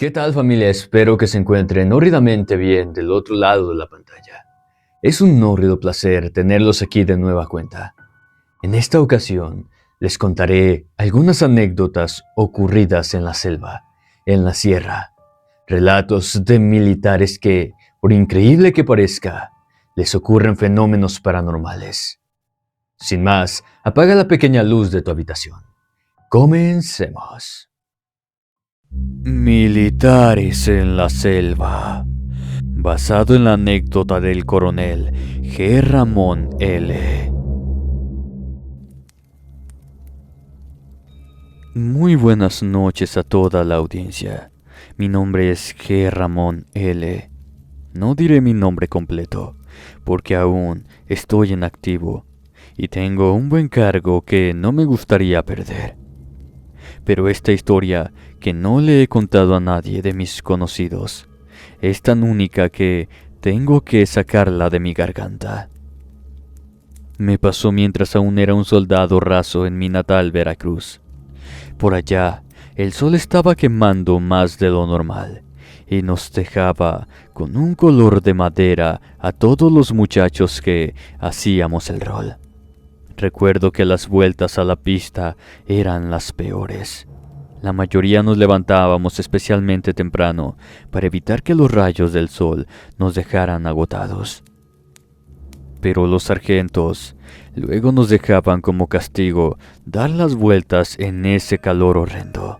¿Qué tal, familia? Espero que se encuentren hórridamente bien del otro lado de la pantalla. Es un hórrido placer tenerlos aquí de nueva cuenta. En esta ocasión les contaré algunas anécdotas ocurridas en la selva, en la sierra. Relatos de militares que, por increíble que parezca, les ocurren fenómenos paranormales. Sin más, apaga la pequeña luz de tu habitación. Comencemos. Militares en la selva. Basado en la anécdota del coronel G. Ramón L. Muy buenas noches a toda la audiencia. Mi nombre es G. Ramón L. No diré mi nombre completo, porque aún estoy en activo y tengo un buen cargo que no me gustaría perder. Pero esta historia, que no le he contado a nadie de mis conocidos, es tan única que tengo que sacarla de mi garganta. Me pasó mientras aún era un soldado raso en mi natal Veracruz. Por allá, el sol estaba quemando más de lo normal y nos dejaba con un color de madera a todos los muchachos que hacíamos el rol. Recuerdo que las vueltas a la pista eran las peores. La mayoría nos levantábamos especialmente temprano para evitar que los rayos del sol nos dejaran agotados. Pero los sargentos luego nos dejaban como castigo dar las vueltas en ese calor horrendo.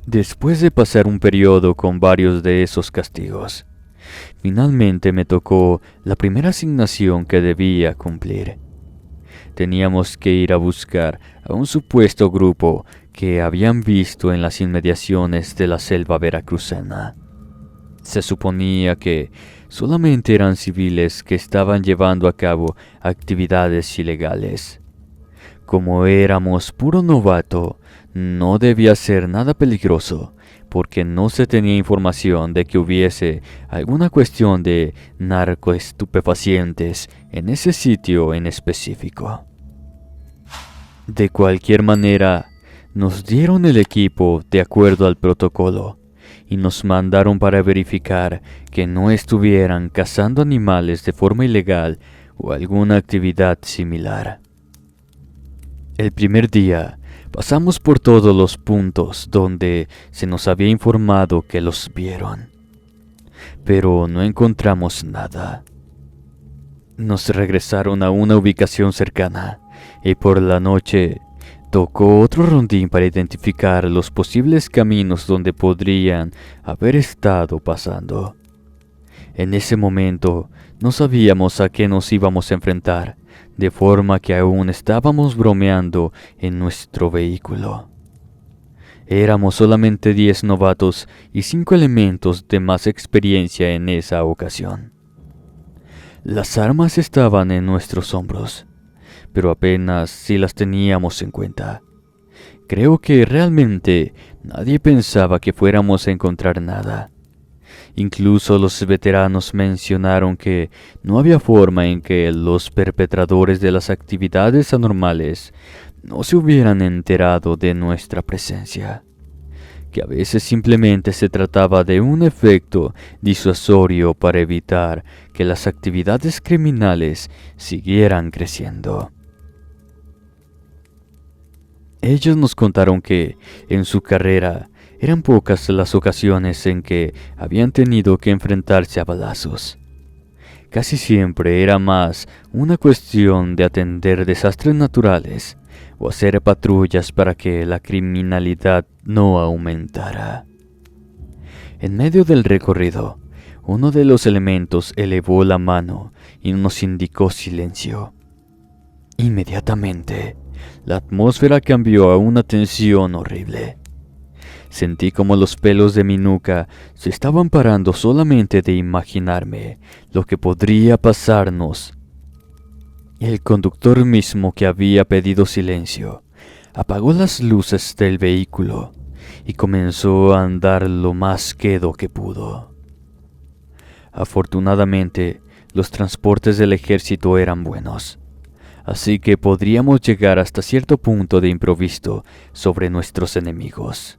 Después de pasar un periodo con varios de esos castigos, finalmente me tocó la primera asignación que debía cumplir. Teníamos que ir a buscar a un supuesto grupo que habían visto en las inmediaciones de la selva veracruzana. Se suponía que solamente eran civiles que estaban llevando a cabo actividades ilegales. Como éramos puro novato, no debía ser nada peligroso, porque no se tenía información de que hubiese alguna cuestión de narcoestupefacientes en ese sitio en específico. De cualquier manera, nos dieron el equipo de acuerdo al protocolo y nos mandaron para verificar que no estuvieran cazando animales de forma ilegal o alguna actividad similar. El primer día pasamos por todos los puntos donde se nos había informado que los vieron, pero no encontramos nada. Nos regresaron a una ubicación cercana y por la noche tocó otro rondín para identificar los posibles caminos donde podrían haber estado pasando. En ese momento no sabíamos a qué nos íbamos a enfrentar, de forma que aún estábamos bromeando en nuestro vehículo. Éramos solamente 10 novatos y 5 elementos de más experiencia en esa ocasión. Las armas estaban en nuestros hombros, pero apenas si las teníamos en cuenta. Creo que realmente nadie pensaba que fuéramos a encontrar nada. Incluso los veteranos mencionaron que no había forma en que los perpetradores de las actividades anormales no se hubieran enterado de nuestra presencia, que a veces simplemente se trataba de un efecto disuasorio para evitar que las actividades criminales siguieran creciendo. Ellos nos contaron que, en su carrera, eran pocas las ocasiones en que habían tenido que enfrentarse a balazos. Casi siempre era más una cuestión de atender desastres naturales o hacer patrullas para que la criminalidad no aumentara. En medio del recorrido, uno de los elementos elevó la mano y nos indicó silencio. Inmediatamente, la atmósfera cambió a una tensión horrible. Sentí como los pelos de mi nuca se estaban parando solamente de imaginarme lo que podría pasarnos. El conductor mismo, que había pedido silencio, apagó las luces del vehículo y comenzó a andar lo más quedo que pudo. Afortunadamente, los transportes del ejército eran buenos, así que podríamos llegar hasta cierto punto de improviso sobre nuestros enemigos.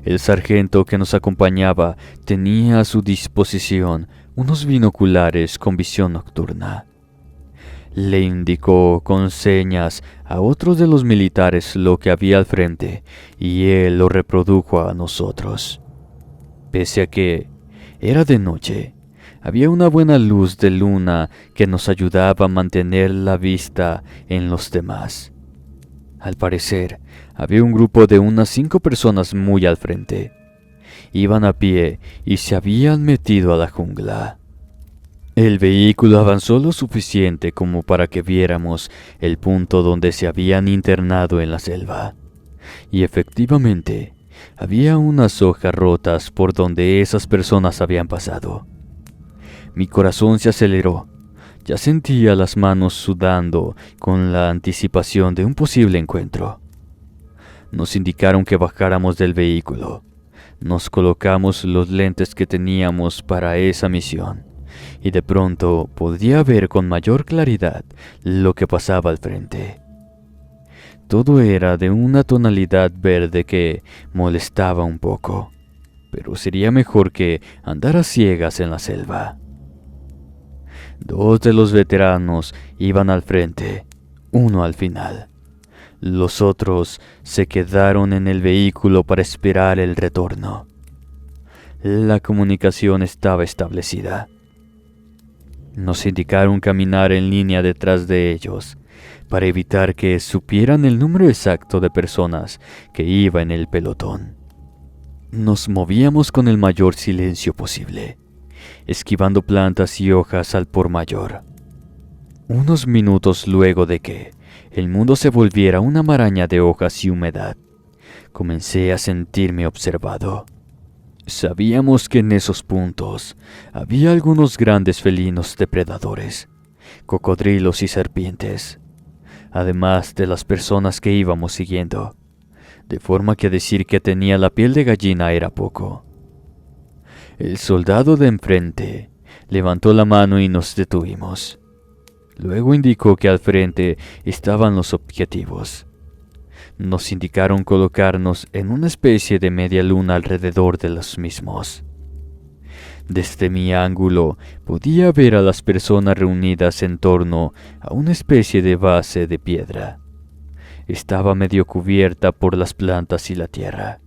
El sargento que nos acompañaba tenía a su disposición unos binoculares con visión nocturna. Le indicó con señas a otro de los militares lo que había al frente y él lo reprodujo a nosotros. Pese a que era de noche, había una buena luz de luna que nos ayudaba a mantener la vista en los demás. Al parecer, había un grupo de unas 5 personas muy al frente. Iban a pie y se habían metido a la jungla. El vehículo avanzó lo suficiente como para que viéramos el punto donde se habían internado en la selva. Y efectivamente, había unas hojas rotas por donde esas personas habían pasado. Mi corazón se aceleró. Ya sentía las manos sudando con la anticipación de un posible encuentro. Nos indicaron que bajáramos del vehículo. Nos colocamos los lentes que teníamos para esa misión y de pronto podía ver con mayor claridad lo que pasaba al frente. Todo era de una tonalidad verde que molestaba un poco, pero sería mejor que andar a ciegas en la selva. 2 de los veteranos iban al frente, uno al final. Los otros se quedaron en el vehículo para esperar el retorno. La comunicación estaba establecida. Nos indicaron caminar en línea detrás de ellos, para evitar que supieran el número exacto de personas que iba en el pelotón. Nos movíamos con el mayor silencio posible, esquivando plantas y hojas al por mayor. Unos minutos luego de que el mundo se volviera una maraña de hojas y humedad, comencé a sentirme observado. Sabíamos que en esos puntos había algunos grandes felinos depredadores, cocodrilos y serpientes, además de las personas que íbamos siguiendo, de forma que decir que tenía la piel de gallina era poco. El soldado de enfrente levantó la mano y nos detuvimos. Luego indicó que al frente estaban los objetivos. Nos indicaron colocarnos en una especie de media luna alrededor de los mismos. Desde mi ángulo podía ver a las personas reunidas en torno a una especie de base de piedra. Estaba medio cubierta por las plantas y la tierra,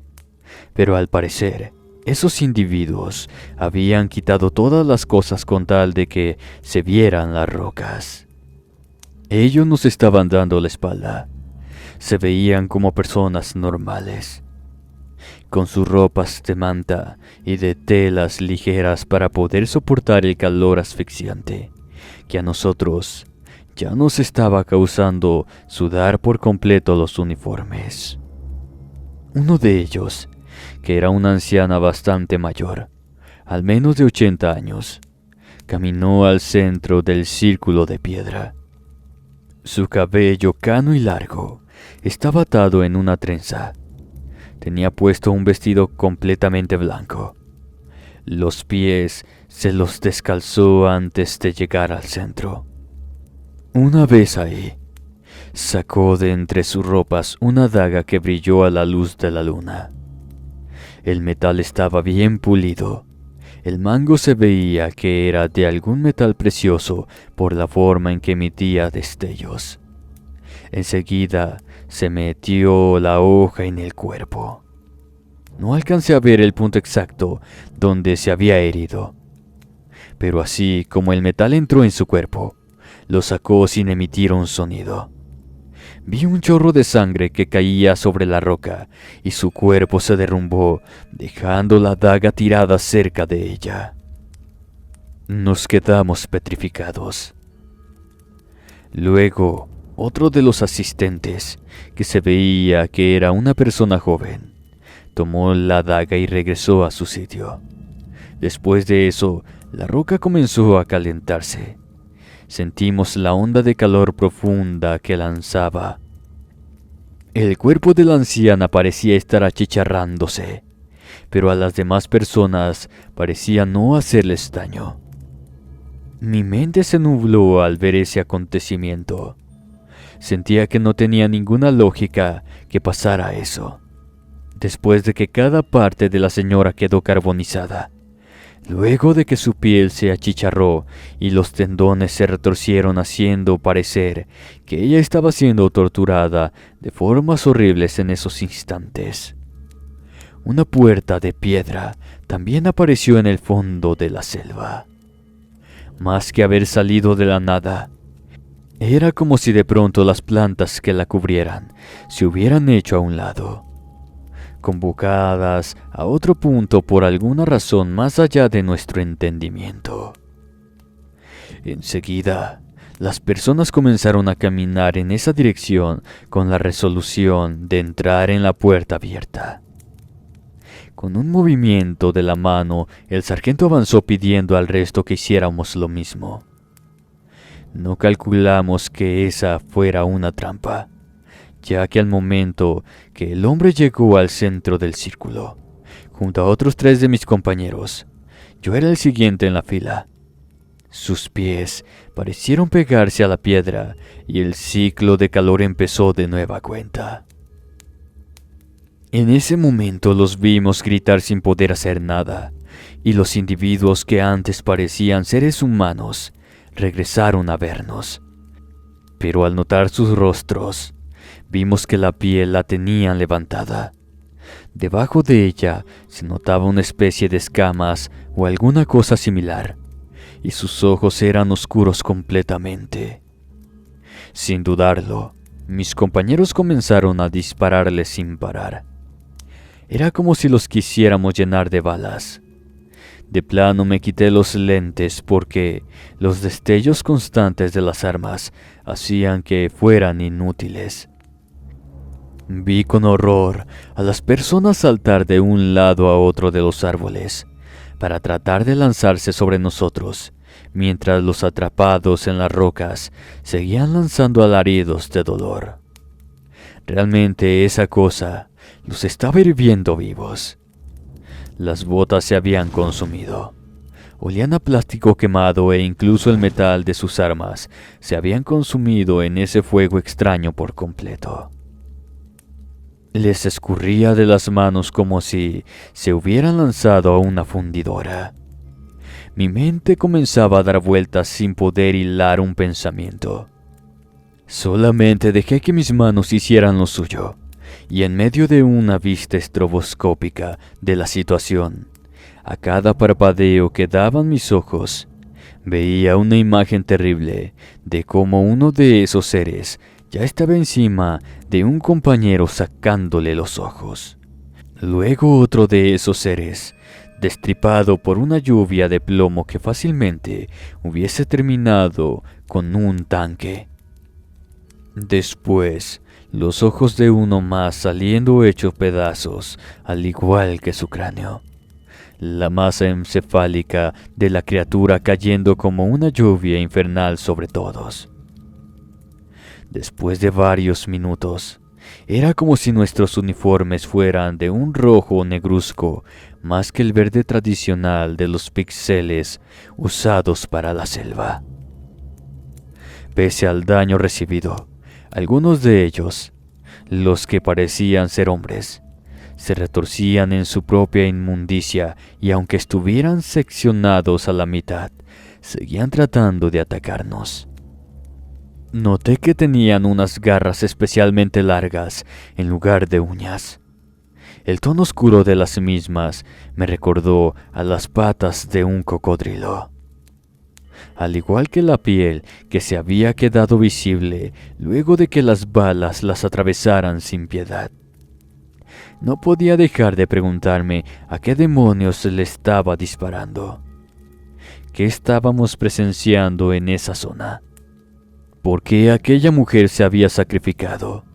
pero al parecer esos individuos habían quitado todas las cosas con tal de que se vieran las rocas. Ellos nos estaban dando la espalda. Se veían como personas normales, con sus ropas de manta y de telas ligeras para poder soportar el calor asfixiante que a nosotros ya nos estaba causando sudar por completo los uniformes. Uno de ellos, que era una anciana bastante mayor, al menos de 80 años, caminó al centro del círculo de piedra. Su cabello cano y largo estaba atado en una trenza. Tenía puesto un vestido completamente blanco. Los pies se los descalzó antes de llegar al centro. Una vez ahí, sacó de entre sus ropas una daga que brilló a la luz de la luna. El metal estaba bien pulido. El mango se veía que era de algún metal precioso por la forma en que emitía destellos. Enseguida se metió la hoja en el cuerpo. No alcancé a ver el punto exacto donde se había herido, pero así como el metal entró en su cuerpo, lo sacó sin emitir un sonido. Vi un chorro de sangre que caía sobre la roca y su cuerpo se derrumbó, dejando la daga tirada cerca de ella. Nos quedamos petrificados. Luego, otro de los asistentes, que se veía que era una persona joven, tomó la daga y regresó a su sitio. Después de eso, la roca comenzó a calentarse. Sentimos la onda de calor profunda que lanzaba. El cuerpo de la anciana parecía estar achicharrándose, pero a las demás personas parecía no hacerles daño. Mi mente se nubló al ver ese acontecimiento. Sentía que no tenía ninguna lógica que pasara eso. después de que cada parte de la señora quedó carbonizada. Luego de que su piel se achicharró y los tendones se retorcieron haciendo parecer que ella estaba siendo torturada de formas horribles en esos instantes. Una puerta de piedra también apareció en el fondo de la selva. Más que haber salido de la nada, era como si de pronto las plantas que la cubrieran se hubieran hecho a un lado, convocadas a otro punto por alguna razón más allá de nuestro entendimiento. Enseguida, las personas comenzaron a caminar en esa dirección con la resolución de entrar en la puerta abierta. Con un movimiento de la mano, el sargento avanzó pidiendo al resto que hiciéramos lo mismo. No calculamos que esa fuera una trampa, ya que al momento que el hombre llegó al centro del círculo, junto a otros 3 de mis compañeros, yo era el siguiente en la fila. Sus pies parecieron pegarse a la piedra y el ciclo de calor empezó de nueva cuenta. En ese momento los vimos gritar sin poder hacer nada, y los individuos que antes parecían seres humanos regresaron a vernos. Pero al notar sus rostros, vimos que la piel la tenían levantada. Debajo de ella se notaba una especie de escamas o alguna cosa similar, y sus ojos eran oscuros completamente. Sin dudarlo, mis compañeros comenzaron a dispararle sin parar. Era como si los quisiéramos llenar de balas. De plano me quité los lentes porque los destellos constantes de las armas hacían que fueran inútiles. Vi con horror a las personas saltar de un lado a otro de los árboles para tratar de lanzarse sobre nosotros, mientras los atrapados en las rocas seguían lanzando alaridos de dolor. Realmente esa cosa los estaba hirviendo vivos. Las botas se habían consumido. Olían a plástico quemado e incluso el metal de sus armas se habían consumido en ese fuego extraño por completo. Les escurría de las manos como si se hubieran lanzado a una fundidora. Mi mente comenzaba a dar vueltas sin poder hilar un pensamiento. Solamente dejé que mis manos hicieran lo suyo, y en medio de una vista estroboscópica de la situación, a cada parpadeo que daban mis ojos, veía una imagen terrible de cómo uno de esos seres ya estaba encima de un compañero sacándole los ojos. Luego otro de esos seres, destripado por una lluvia de plomo que fácilmente hubiese terminado con un tanque. Después, los ojos de uno más saliendo hechos pedazos, al igual que su cráneo. La masa encefálica de la criatura cayendo como una lluvia infernal sobre todos. Después de varios minutos, era como si nuestros uniformes fueran de un rojo negruzco más que el verde tradicional de los píxeles usados para la selva. Pese al daño recibido, algunos de ellos, los que parecían ser hombres, se retorcían en su propia inmundicia y aunque estuvieran seccionados a la mitad, seguían tratando de atacarnos. Noté que tenían unas garras especialmente largas en lugar de uñas. El tono oscuro de las mismas me recordó a las patas de un cocodrilo. Al igual que la piel que se había quedado visible luego de que las balas las atravesaran sin piedad. No podía dejar de preguntarme a qué demonios le estaba disparando. ¿Qué estábamos presenciando en esa zona? ¿Por qué aquella mujer se había sacrificado?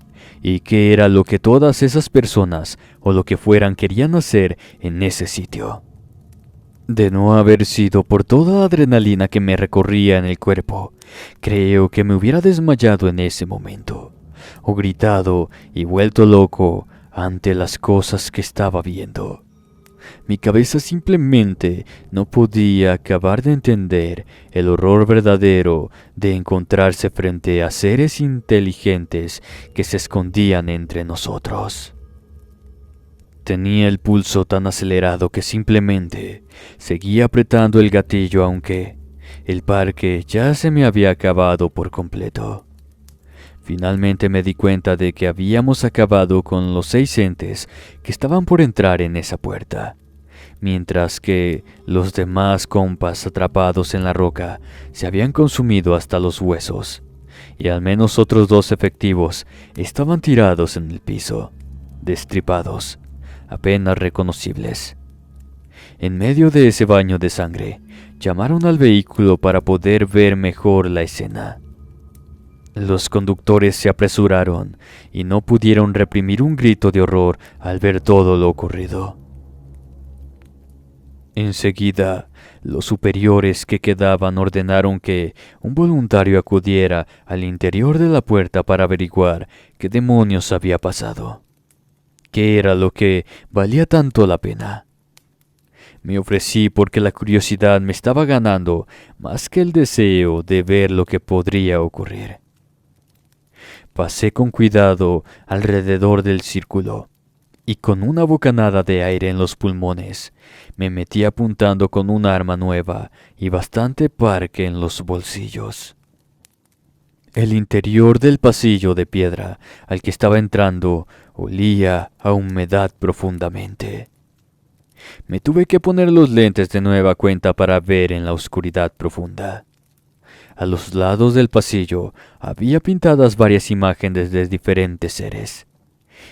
¿Y qué era lo que todas esas personas o lo que fueran querían hacer en ese sitio? De no haber sido por toda la adrenalina que me recorría en el cuerpo, creo que me hubiera desmayado en ese momento, o gritado y vuelto loco ante las cosas que estaba viendo. Mi cabeza simplemente no podía acabar de entender el horror verdadero de encontrarse frente a seres inteligentes que se escondían entre nosotros. Tenía el pulso tan acelerado que simplemente seguía apretando el gatillo aunque el parque ya se me había acabado por completo. Finalmente me di cuenta de que habíamos acabado con los 6 entes que estaban por entrar en esa puerta, mientras que los demás compas atrapados en la roca se habían consumido hasta los huesos, y al menos otros 2 efectivos estaban tirados en el piso, destripados, apenas reconocibles. En medio de ese baño de sangre, llamaron al vehículo para poder ver mejor la escena. Los conductores se apresuraron y no pudieron reprimir un grito de horror al ver todo lo ocurrido. Enseguida, los superiores que quedaban ordenaron que un voluntario acudiera al interior de la puerta para averiguar qué demonios había pasado. ¿Qué era lo que valía tanto la pena? Me ofrecí porque la curiosidad me estaba ganando más que el deseo de ver lo que podría ocurrir. Pasé con cuidado alrededor del círculo y con una bocanada de aire en los pulmones me metí apuntando con un arma nueva y bastante parque en los bolsillos. El interior del pasillo de piedra al que estaba entrando olía a humedad profundamente. Me tuve que poner los lentes de nueva cuenta para ver en la oscuridad profunda. A los lados del pasillo había pintadas varias imágenes de diferentes seres,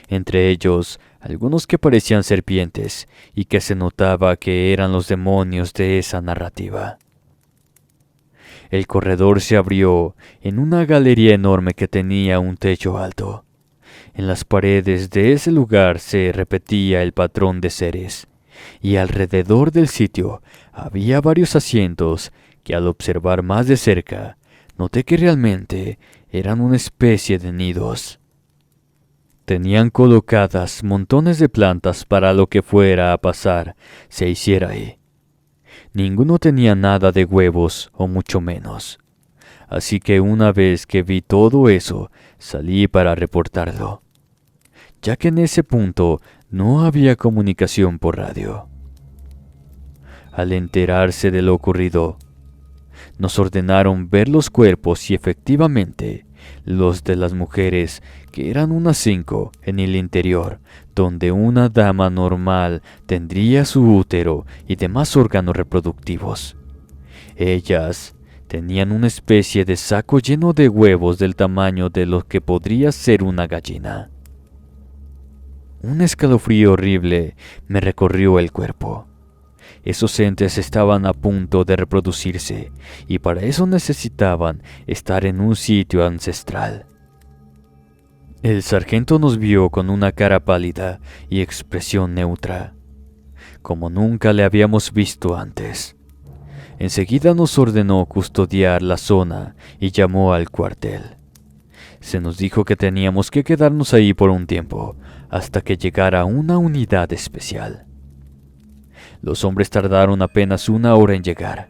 entre ellos algunos que parecían serpientes y que se notaba que eran los demonios de esa narrativa. El corredor se abrió en una galería enorme que tenía un techo alto. En las paredes de ese lugar se repetía el patrón de seres, y alrededor del sitio había varios asientos que al observar más de cerca noté que realmente eran una especie de nidos. Tenían colocadas montones de plantas para lo que fuera a pasar se hiciera ahí. Ninguno tenía nada de huevos o mucho menos. Así que una vez que vi todo eso, salí para reportarlo, ya que en ese punto no había comunicación por radio. Al enterarse de lo ocurrido, nos ordenaron ver los cuerpos y efectivamente los de las mujeres, que eran unas 5 en el interior, donde una dama normal tendría su útero y demás órganos reproductivos. Ellas tenían una especie de saco lleno de huevos del tamaño de lo que podría ser una gallina. Un escalofrío horrible me recorrió el cuerpo. Esos entes estaban a punto de reproducirse y para eso necesitaban estar en un sitio ancestral. El sargento nos vio con una cara pálida y expresión neutra, como nunca le habíamos visto antes. Enseguida nos ordenó custodiar la zona y llamó al cuartel. Se nos dijo que teníamos que quedarnos ahí por un tiempo, hasta que llegara una unidad especial. Los hombres tardaron apenas 1 hora en llegar.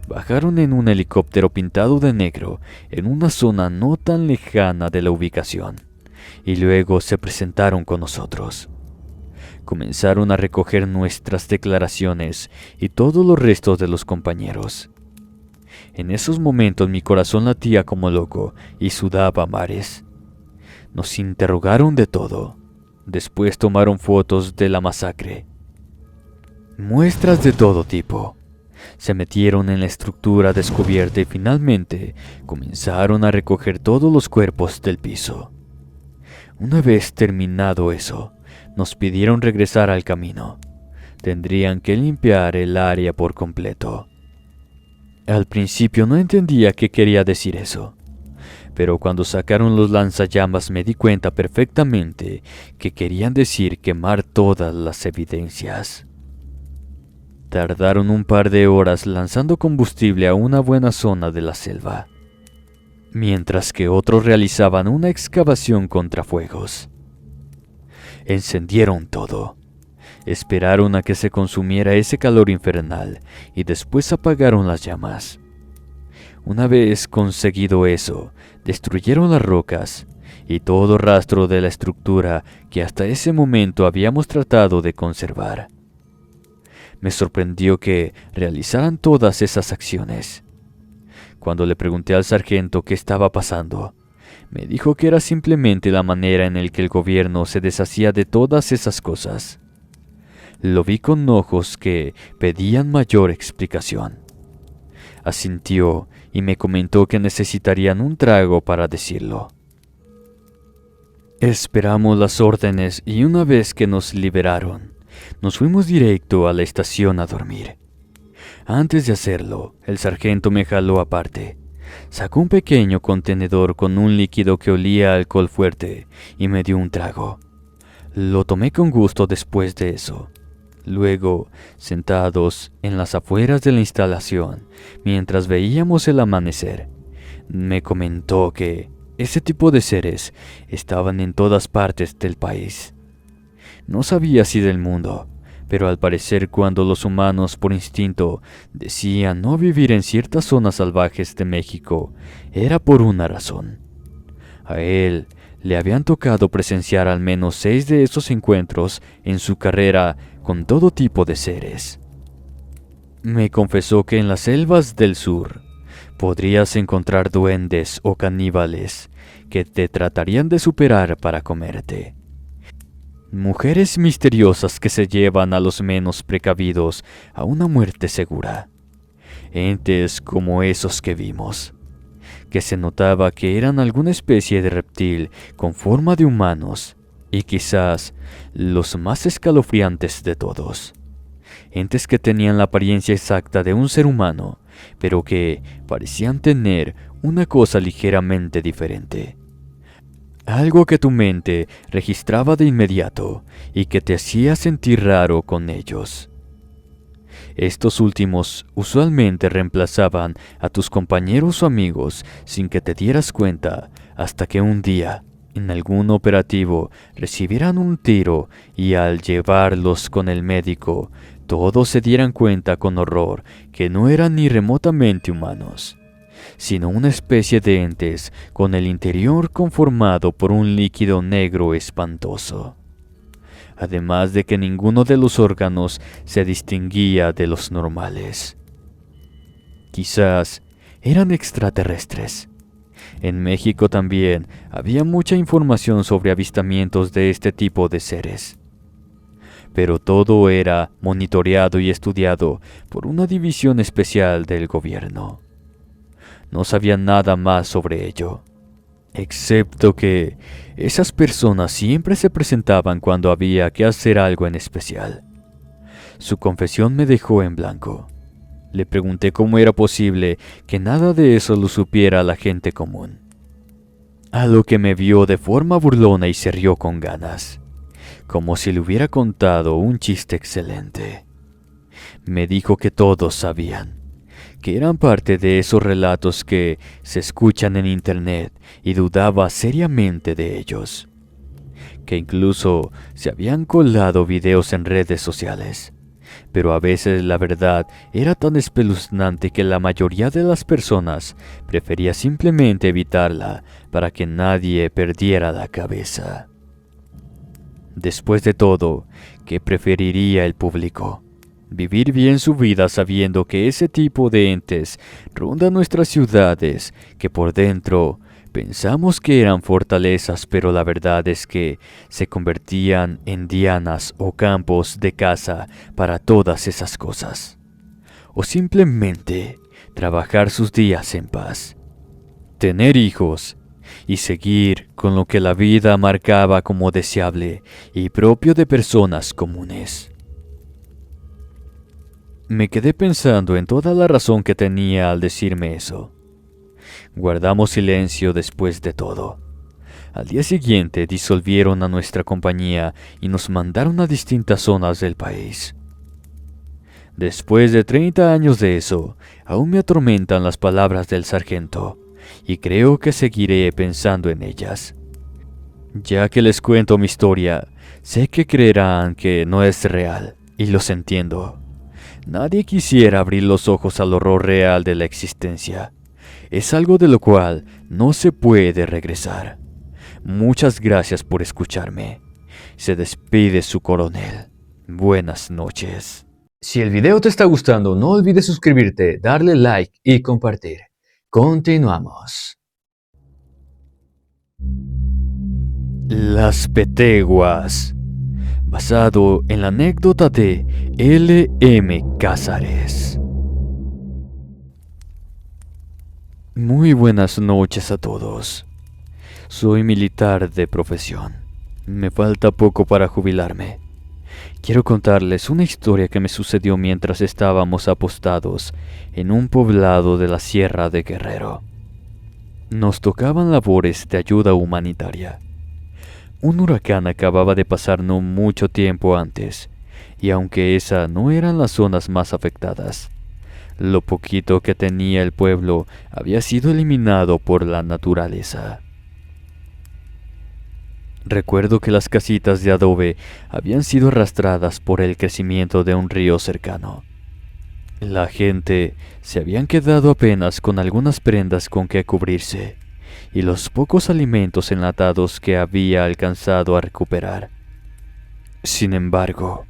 Bajaron en un helicóptero pintado de negro en una zona no tan lejana de la ubicación, y luego se presentaron con nosotros. Comenzaron a recoger nuestras declaraciones y todos los restos de los compañeros. En esos momentos mi corazón latía como loco y sudaba a mares. Nos interrogaron de todo. Después tomaron fotos de la masacre. Muestras de todo tipo. Se metieron en la estructura descubierta y finalmente comenzaron a recoger todos los cuerpos del piso. Una vez terminado eso, nos pidieron regresar al camino. Tendrían que limpiar el área por completo. Al principio no entendía qué quería decir eso, pero cuando sacaron los lanzallamas me di cuenta perfectamente que querían decir quemar todas las evidencias. Tardaron un par de horas lanzando combustible a una buena zona de la selva, mientras que otros realizaban una excavación contra fuegos. Encendieron todo, esperaron a que se consumiera ese calor infernal y después apagaron las llamas. Una vez conseguido eso, destruyeron las rocas y todo rastro de la estructura que hasta ese momento habíamos tratado de conservar. Me sorprendió que realizaran todas esas acciones. Cuando le pregunté al sargento qué estaba pasando, me dijo que era simplemente la manera en la que el gobierno se deshacía de todas esas cosas. Lo vi con ojos que pedían mayor explicación. Asintió y me comentó que necesitarían un trago para decirlo. Esperamos las órdenes y una vez que nos liberaron, nos fuimos directo a la estación a dormir. Antes de hacerlo, el sargento me jaló aparte. Sacó un pequeño contenedor con un líquido que olía a alcohol fuerte y me dio un trago. Lo tomé con gusto después de eso. Luego, sentados en las afueras de la instalación, mientras veíamos el amanecer, me comentó que ese tipo de seres estaban en todas partes del país. No sabía si del mundo, pero al parecer cuando los humanos por instinto decían no vivir en ciertas zonas salvajes de México, era por una razón. A él le habían tocado presenciar al menos 6 de esos encuentros en su carrera con todo tipo de seres. Me confesó que en las selvas del sur podrías encontrar duendes o caníbales que te tratarían de superar para comerte. Mujeres misteriosas que se llevan a los menos precavidos a una muerte segura. Entes como esos que vimos, que se notaba que eran alguna especie de reptil con forma de humanos, y quizás los más escalofriantes de todos. Entes que tenían la apariencia exacta de un ser humano, pero que parecían tener una cosa ligeramente diferente. Algo que tu mente registraba de inmediato y que te hacía sentir raro con ellos. Estos últimos usualmente reemplazaban a tus compañeros o amigos sin que te dieras cuenta, hasta que un día, en algún operativo, recibieran un tiro y al llevarlos con el médico, todos se dieran cuenta con horror que no eran ni remotamente humanos, sino una especie de entes con el interior conformado por un líquido negro espantoso. Además de que ninguno de los órganos se distinguía de los normales. Quizás eran extraterrestres. En México también había mucha información sobre avistamientos de este tipo de seres. Pero todo era monitoreado y estudiado por una división especial del gobierno. No sabía nada más sobre ello, excepto que esas personas siempre se presentaban cuando había que hacer algo en especial. Su confesión me dejó en blanco. Le pregunté cómo era posible que nada de eso lo supiera la gente común. A lo que me vio de forma burlona y se rió con ganas, como si le hubiera contado un chiste excelente. Me dijo que todos sabían, que eran parte de esos relatos que se escuchan en internet y dudaba seriamente de ellos, que incluso se habían colado videos en redes sociales, pero a veces la verdad era tan espeluznante que la mayoría de las personas prefería simplemente evitarla para que nadie perdiera la cabeza. Después de todo, ¿qué preferiría el público? Vivir bien su vida sabiendo que ese tipo de entes rondan nuestras ciudades, que por dentro pensamos que eran fortalezas, pero la verdad es que se convertían en dianas o campos de caza para todas esas cosas. O simplemente trabajar sus días en paz, tener hijos y seguir con lo que la vida marcaba como deseable y propio de personas comunes. Me quedé pensando en toda la razón que tenía al decirme eso. Guardamos silencio después de todo. Al día siguiente disolvieron a nuestra compañía y nos mandaron a distintas zonas del país. Después de 30 años de eso, aún me atormentan las palabras del sargento, y creo que seguiré pensando en ellas. Ya que les cuento mi historia, sé que creerán que no es real, y los entiendo. Nadie quisiera abrir los ojos al horror real de la existencia. Es algo de lo cual no se puede regresar. Muchas gracias por escucharme. Se despide su coronel. Buenas noches. Si el video te está gustando, no olvides suscribirte, darle like y compartir. Continuamos. Las Peteguas, basado en la anécdota de L.M. Cázares. Muy buenas noches a todos. Soy militar de profesión. Me falta poco para jubilarme. Quiero contarles una historia que me sucedió mientras estábamos apostados en un poblado de la Sierra de Guerrero. Nos tocaban labores de ayuda humanitaria. Un huracán acababa de pasar no mucho tiempo antes, y aunque esas no eran las zonas más afectadas, lo poquito que tenía el pueblo había sido eliminado por la naturaleza. Recuerdo que las casitas de adobe habían sido arrastradas por el crecimiento de un río cercano. La gente se habían quedado apenas con algunas prendas con que cubrirse y los pocos alimentos enlatados que había alcanzado a recuperar. Sin embargo,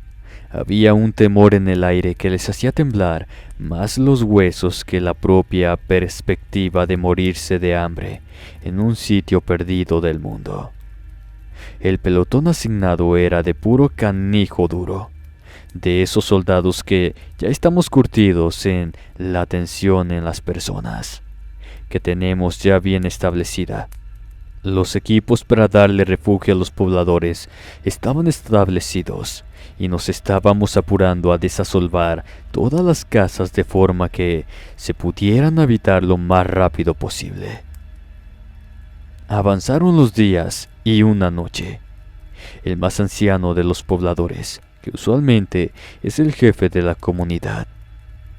había un temor en el aire que les hacía temblar más los huesos que la propia perspectiva de morirse de hambre en un sitio perdido del mundo. El pelotón asignado era de puro canijo duro, de esos soldados que ya estamos curtidos en la atención en las personas, que tenemos ya bien establecida. Los equipos para darle refugio a los pobladores estaban establecidos y nos estábamos apurando a desasolvar todas las casas de forma que se pudieran habitar lo más rápido posible. Avanzaron los días y una noche. El más anciano de los pobladores, que usualmente es el jefe de la comunidad,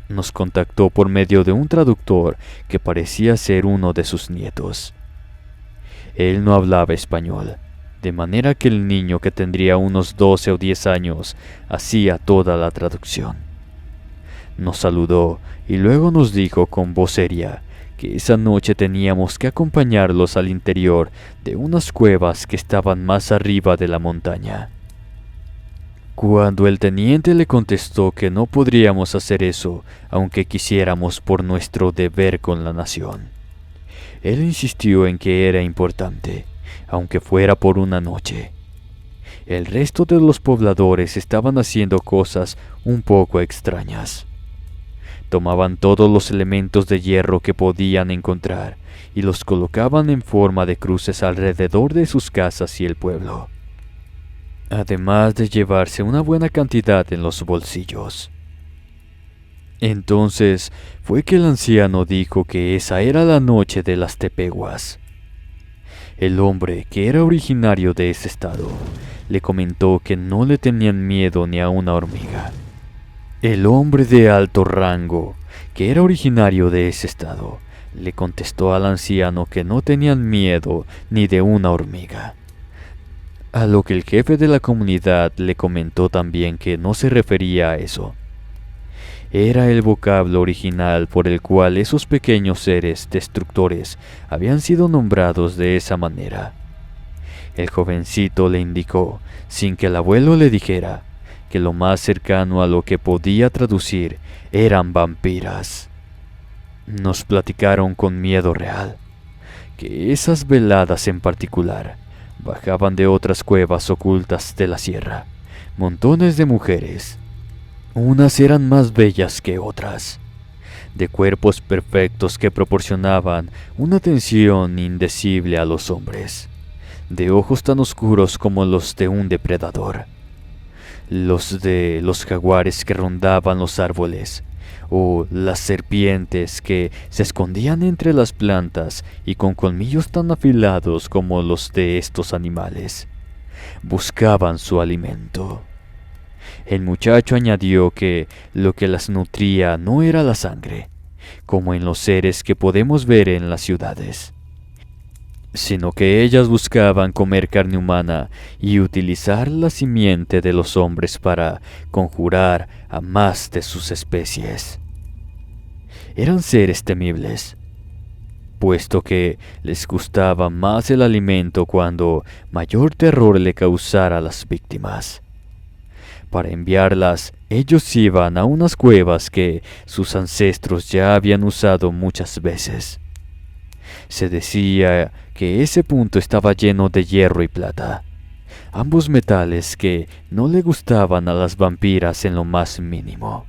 nos contactó por medio de un traductor que parecía ser uno de sus nietos. Él no hablaba español, de manera que el niño, que tendría unos 12 o 10 años, hacía toda la traducción. Nos saludó y luego nos dijo con voz seria que esa noche teníamos que acompañarlos al interior de unas cuevas que estaban más arriba de la montaña. Cuando el teniente le contestó que no podríamos hacer eso, aunque quisiéramos por nuestro deber con la nación, él insistió en que era importante, aunque fuera por una noche. El resto de los pobladores estaban haciendo cosas un poco extrañas. Tomaban todos los elementos de hierro que podían encontrar y los colocaban en forma de cruces alrededor de sus casas y el pueblo, además de llevarse una buena cantidad en los bolsillos. Entonces fue que el anciano dijo que esa era la noche de las Tepeguas. El hombre, que era originario de ese estado, le comentó que no le tenían miedo ni a una hormiga. El hombre de alto rango, que era originario de ese estado, le contestó al anciano que no tenían miedo ni de una hormiga. A lo que el jefe de la comunidad le comentó también que no se refería a eso. Era el vocablo original por el cual esos pequeños seres destructores habían sido nombrados de esa manera. El jovencito le indicó, sin que el abuelo le dijera, que lo más cercano a lo que podía traducir eran vampiras. Nos platicaron con miedo real, que esas veladas en particular bajaban de otras cuevas ocultas de la sierra montones de mujeres. Unas eran más bellas que otras, de cuerpos perfectos que proporcionaban una atención indecible a los hombres, de ojos tan oscuros como los de un depredador, los de los jaguares que rondaban los árboles, o las serpientes que se escondían entre las plantas y con colmillos tan afilados como los de estos animales buscaban su alimento. El muchacho añadió que lo que las nutría no era la sangre, como en los seres que podemos ver en las ciudades, sino que ellas buscaban comer carne humana y utilizar la simiente de los hombres para conjurar a más de sus especies. Eran seres temibles. puesto que les gustaba más el alimento cuando mayor terror le causara a las víctimas. Para enviarlas, ellos iban a unas cuevas que sus ancestros ya habían usado muchas veces. Se decía que ese punto estaba lleno de hierro y plata, ambos metales que no le gustaban a las vampiras en lo más mínimo.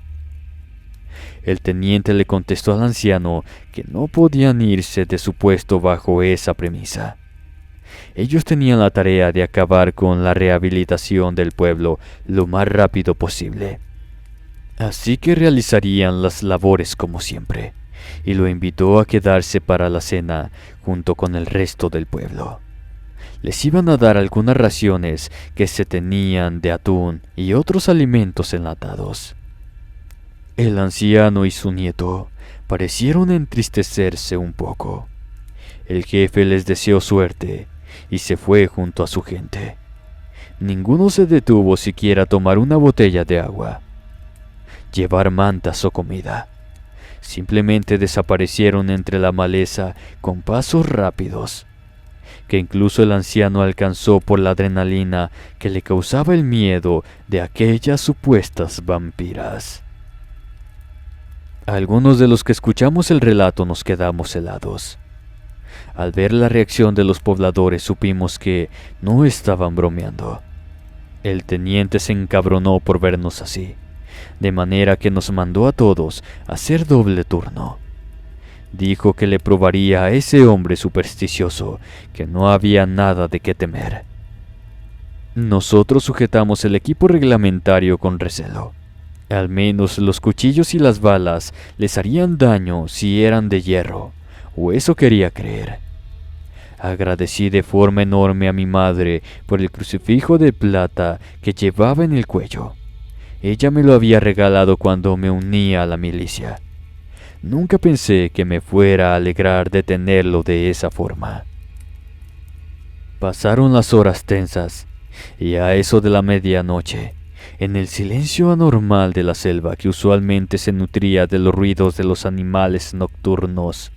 El teniente le contestó al anciano que no podían irse de su puesto bajo esa premisa. Ellos tenían la tarea de acabar con la rehabilitación del pueblo lo más rápido posible. Así que realizarían las labores como siempre, y lo invitó a quedarse para la cena junto con el resto del pueblo. Les iban a dar algunas raciones que se tenían de atún y otros alimentos enlatados. El anciano y su nieto parecieron entristecerse un poco. El jefe les deseó suerte y se fue junto a su gente. Ninguno se detuvo siquiera a tomar una botella de agua, llevar mantas o comida. Simplemente desaparecieron entre la maleza con pasos rápidos, que incluso el anciano alcanzó por la adrenalina que le causaba el miedo de aquellas supuestas vampiras. Algunos de los que escuchamos el relato nos quedamos helados. Al ver la reacción de los pobladores supimos que no estaban bromeando. El teniente se encabronó por vernos así, de manera que nos mandó a todos a hacer doble turno. Dijo que le probaría a ese hombre supersticioso que no había nada de qué temer. Nosotros sujetamos el equipo reglamentario con recelo. Al menos los cuchillos y las balas les harían daño si eran de hierro, o eso quería creer. Agradecí de forma enorme a mi madre por el crucifijo de plata que llevaba en el cuello. Ella me lo había regalado cuando me unía a la milicia. Nunca pensé que me fuera a alegrar de tenerlo de esa forma. Pasaron las horas tensas, y a eso de la medianoche, en el silencio anormal de la selva que usualmente se nutría de los ruidos de los animales nocturnos,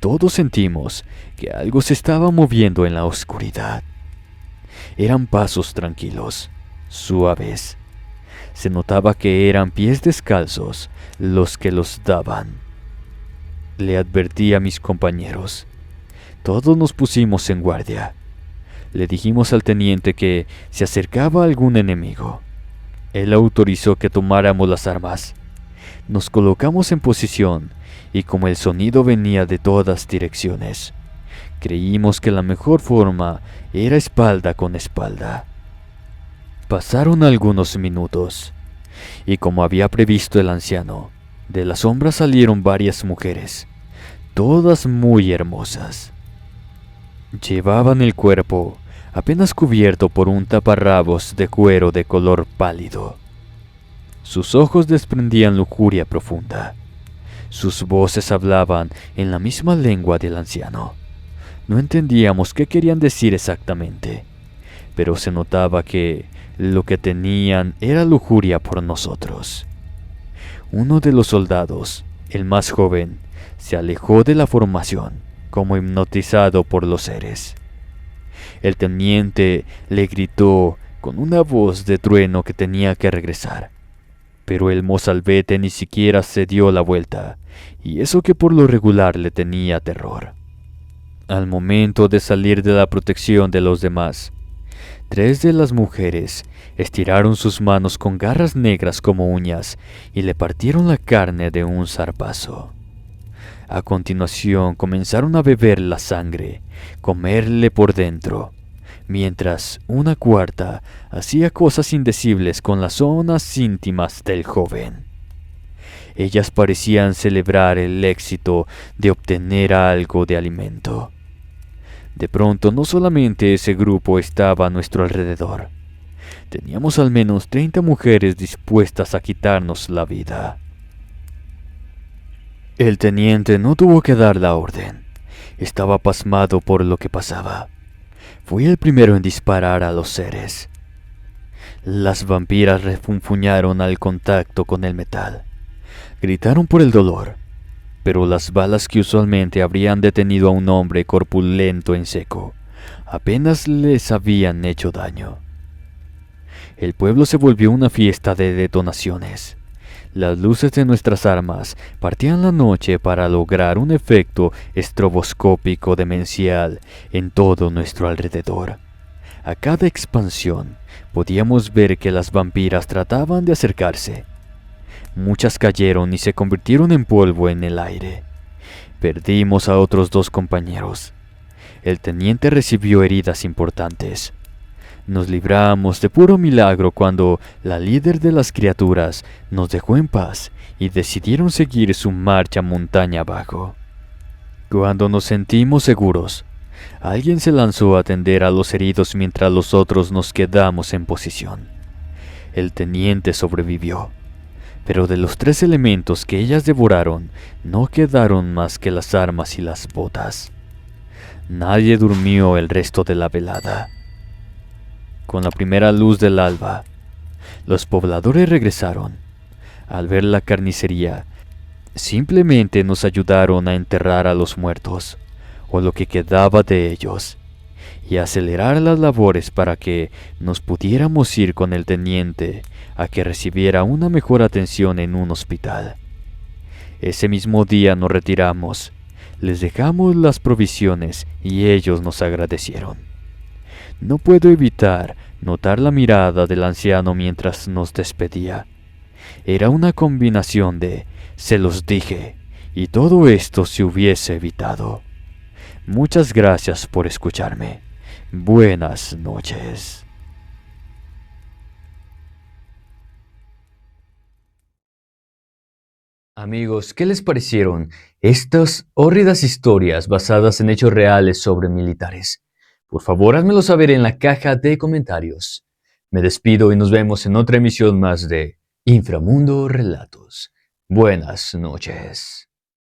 todos sentimos que algo se estaba moviendo en la oscuridad. Eran pasos tranquilos, suaves. Se notaba que eran pies descalzos los que los daban. Le advertí a mis compañeros. Todos nos pusimos en guardia. Le dijimos al teniente que se acercaba algún enemigo. Él autorizó que tomáramos las armas. Nos colocamos en posición y como el sonido venía de todas direcciones, creímos que la mejor forma era espalda con espalda. Pasaron algunos minutos, y como había previsto el anciano, de la sombra salieron varias mujeres, todas muy hermosas. Llevaban el cuerpo apenas cubierto por un taparrabos de cuero de color pálido. Sus ojos desprendían lujuria profunda. Sus voces hablaban en la misma lengua del anciano. No entendíamos qué querían decir exactamente, pero se notaba que lo que tenían era lujuria por nosotros. Uno de los soldados, el más joven, se alejó de la formación, como hipnotizado por los seres. El teniente le gritó con una voz de trueno que tenía que regresar, pero el mozalbete ni siquiera se dio la vuelta, y eso que por lo regular le tenía terror. Al momento de salir de la protección de los demás, 3 de las mujeres estiraron sus manos con garras negras como uñas y le partieron la carne de un zarpazo. A continuación comenzaron a beber la sangre, comerle por dentro, mientras una cuarta hacía cosas indecibles con las zonas íntimas del joven. Ellas parecían celebrar el éxito de obtener algo de alimento. De pronto, no solamente ese grupo estaba a nuestro alrededor. Teníamos al menos 30 mujeres dispuestas a quitarnos la vida. El teniente no tuvo que dar la orden. Estaba pasmado por lo que pasaba. Fui el primero en disparar a los seres. Las vampiras refunfuñaron al contacto con el metal. Gritaron por el dolor. pero las balas que usualmente habrían detenido a un hombre corpulento en seco, apenas les habían hecho daño. El pueblo se volvió una fiesta de detonaciones. Las luces de nuestras armas partían la noche para lograr un efecto estroboscópico demencial en todo nuestro alrededor. A cada expansión podíamos ver que las vampiras trataban de acercarse. Muchas cayeron y se convirtieron en polvo en el aire. Perdimos a otros 2 compañeros. El teniente recibió heridas importantes. Nos libramos de puro milagro cuando la líder de las criaturas nos dejó en paz y decidieron seguir su marcha montaña abajo. Cuando nos sentimos seguros, alguien se lanzó a atender a los heridos mientras los otros nos quedamos en posición. El teniente sobrevivió, pero de los 3 elementos que ellas devoraron, no quedaron más que las armas y las botas. Nadie durmió el resto de la velada. Con la primera luz del alba, los pobladores regresaron. Al ver la carnicería, simplemente nos ayudaron a enterrar a los muertos, o lo que quedaba de ellos, y acelerar las labores para que nos pudiéramos ir con el teniente a que recibiera una mejor atención en un hospital. Ese mismo día nos retiramos, les dejamos las provisiones y ellos nos agradecieron. No puedo evitar notar la mirada del anciano mientras nos despedía. Era una combinación de "se los dije" y todo esto se hubiese evitado. Muchas gracias por escucharme. Buenas noches. Amigos, ¿qué les parecieron estas hórridas historias basadas en hechos reales sobre militares? Por favor, házmelo saber en la caja de comentarios. Me despido y nos vemos en otra emisión más de Inframundo Relatos. Buenas noches.